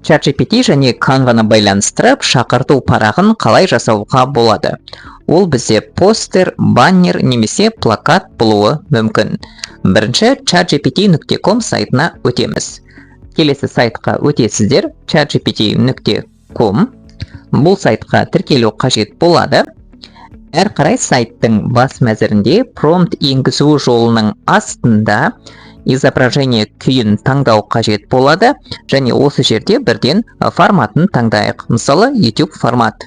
ChatGPT және Canva'ны байланыстырып, шақырту парағын қалай жасауға болады? Ол бізде постер, баннер немесе плакат болуы мүмкін. Бірінші chatgpt.com сайтына өтеміз. Келесі сайтқа өтесіздер, chatgpt.com. Бұл сайтқа тіркелу қажет болады. Әр қарай сайттың бас мәзірінде промпт енгізу жолының астында изображение күйін таңдау қажет болады, және осы жерде бірден форматын таңдайық. Мысалы, YouTube формат.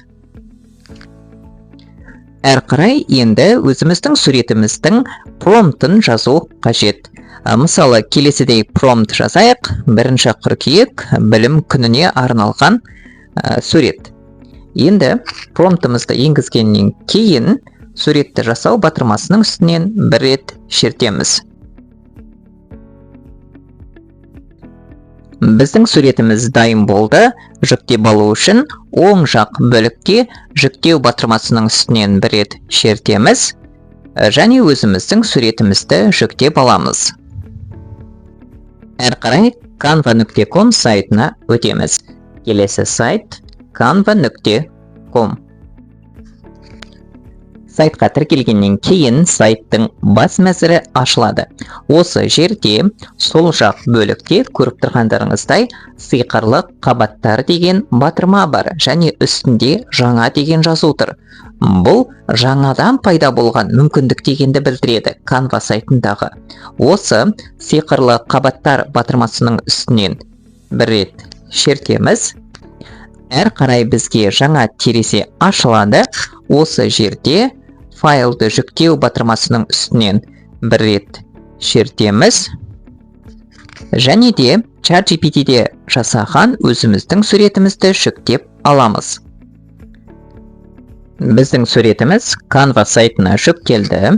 Әр қарай енді өзіміздің суретіміздің промптын жазу қажет. Мысалы, келесідей промпт жазайық. 1 қыркүйек білім күніне арналған сурет. Енді промптымызды енгізгеннен кейін суретті жасау батырмасының үстінен бір рет шертеміз. Біздің суретіміз дайын болды. Жүктеп алу үшін оң жақ бөлікке жүктеу батырмасының үстінен бір рет шертеміз және өзіміздің суретімізді жүктеп аламыз. Әр қарай canva.com сайтына өтеміз. Келесі сайт canva.com. Сайтқа тіркелгеннен кейін сайттың бас мәзірі ашылады. Осы жерде сол жақ бөлікте көріп тұрғандарыңыздай сиқырлы қабаттар деген батырма бар және үстінде жаңа деген жазу тұр. Бұл жаңадан пайда болған мүмкіндік дегенді білдіреді Canva сайтындағы. Осы сиқырлы қабаттар батырмасының үстінен бір рет шертеміз. Әр қарай бізге жаңа терезе ашылады. Осы жерде файлды жүктеу батырмасының үстінен бір рет шертеміз. Және де ChatGPT-де жасаған өзіміздің суретімізді жүктеп аламыз. Біздің суретіміз Canva сайтына жүктелді.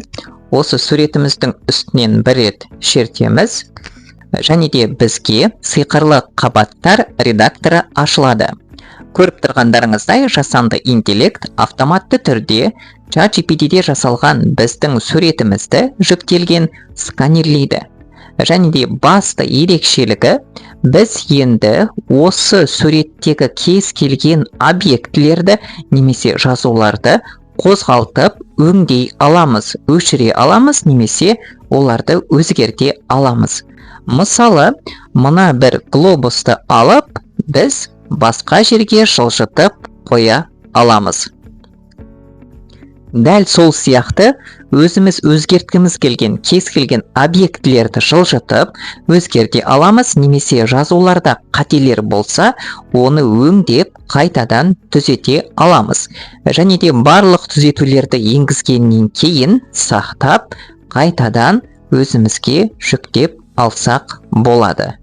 Осы суретіміздің үстінен бір рет шертеміз. Және де бізге сиқырлы қабаттар редакторы ашылады. Көріп тұрғандарыңыздай жасанды интеллект автоматты түрде ChatGPT-де жасалған біздің суретімізді жүктелген сканерлейді. Және де басты ерекшелігі, біз енді осы суреттегі кез келген объектілерді немесе жазуларды қозғалтып өңдей аламыз, өшіре аламыз немесе оларды өзгерте аламыз. Мысалы, мына бір глобусты алып, біз басқа жерге жылжытып қоя аламыз. Дәл сол сияқты өзіміз өзгерткіміз келген кез келген объектілерді жылжытып өзгерте аламыз, немесе жазуларда қателер болса, оны өңдеп қайтадан түзете аламыз. Және де барлық түзетулерді енгізгеннен кейін сақтап, қайтадан өзімізге жүктеп алсақ болады.